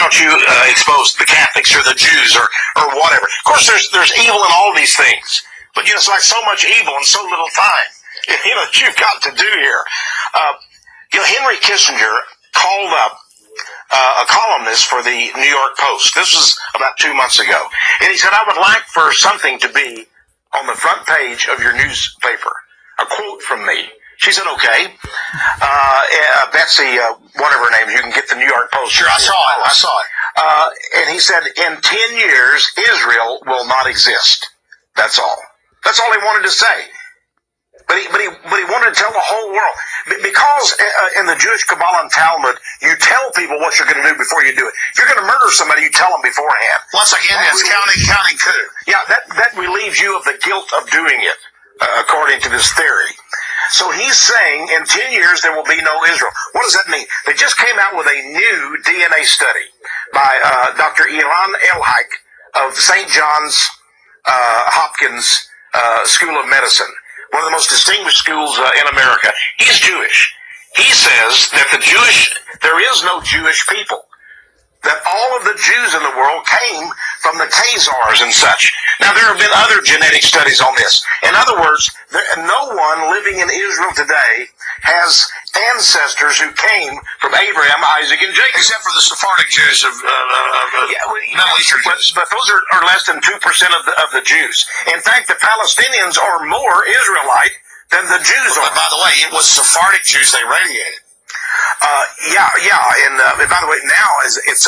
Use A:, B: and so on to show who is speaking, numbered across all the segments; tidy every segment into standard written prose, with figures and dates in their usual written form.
A: don't you expose the Catholics or the Jews or whatever? Of course, there's evil in all these things, but it's like so much evil in so little time. That you've got to do here. Henry Kissinger called up a columnist for the New York Post. This was about 2 months ago, and he said, "I would like for something to be on the front page of your newspaper, a quote from me." She said, "Okay." Betsy, whatever her name, you can get the New York Post.
B: Sure, I saw it.
A: And he said, "In 10 years, Israel will not exist." That's all. That's all he wanted to say. But he wanted to tell the whole world. Because in the Jewish Kabbalah and Talmud, you tell people what you're going to do before you do it. If you're going to murder somebody, you tell them beforehand.
B: Well, that's like Indians, counting coup.
A: Yeah, that relieves you of the guilt of doing it, according to this theory. So he's saying in 10 years there will be no Israel. What does that mean? They just came out with a new DNA study by Dr. Ilan Elhaik of St. Johns Hopkins School of Medicine, one of the most distinguished schools in America. He's Jewish. He says that there is no Jewish people. That all of the Jews in the world came from the Khazars and such. Now, there have been other genetic studies on this. In other words, no one living in Israel today has ancestors who came from Abraham, Isaac, and Jacob.
B: Except for the Sephardic Jews of Middle Eastern Jews.
A: But those are less than 2% of the Jews. In fact, the Palestinians are more Israelite than the Jews are.
B: But by the way, it was Sephardic Jews they radiated.
A: And by the way, now it's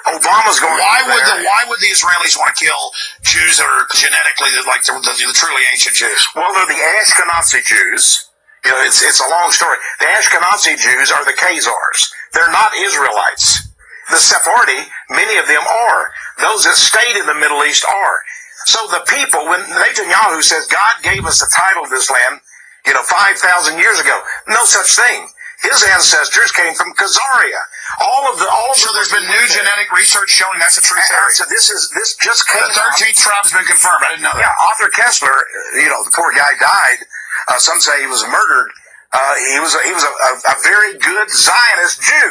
A: Obama's going.
B: Why would the Israelis want to kill Jews that are genetically like the truly ancient Jews?
A: Well, they're the Ashkenazi Jews. It's a long story. The Ashkenazi Jews are the Khazars. They're not Israelites. The Sephardi, many of them are. Those that stayed in the Middle East are. So the people, when Netanyahu says God gave us the title of this land, 5,000 years ago, no such thing. His ancestors came from Khazaria.
B: So there's been new genetic research showing that's a true theory.
A: So this just came.
B: The 13th tribe's been confirmed. I didn't know that.
A: Yeah, Arthur Kessler, the poor guy died. Some say he was murdered. He was a very good Zionist Jew,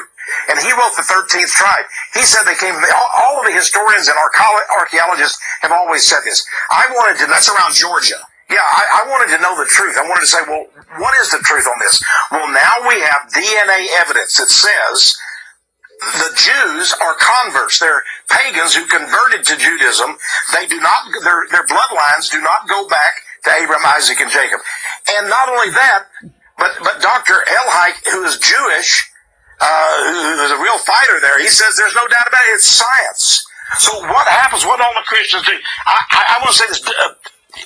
A: and he wrote the 13th tribe. He said they came. All of the historians and archaeologists have always said this. I wanted to.
B: That's around Georgia.
A: Yeah, I wanted to know the truth. I wanted to say, well, what is the truth on this? Well, now we have DNA evidence that says the Jews are converts. They're pagans who converted to Judaism. They do not, their bloodlines do not go back to Abraham, Isaac, and Jacob. And not only that, but Dr. Elhaik, who is Jewish, who is a real fighter there, he says there's no doubt about it. It's science. So what happens? What all the Christians do? I want to say this.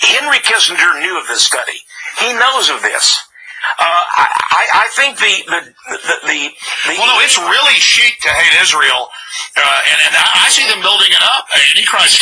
A: Henry Kissinger knew of this study. He knows of this. I think
B: well, no, it's really chic to hate Israel, and I see them building it up. Antichrist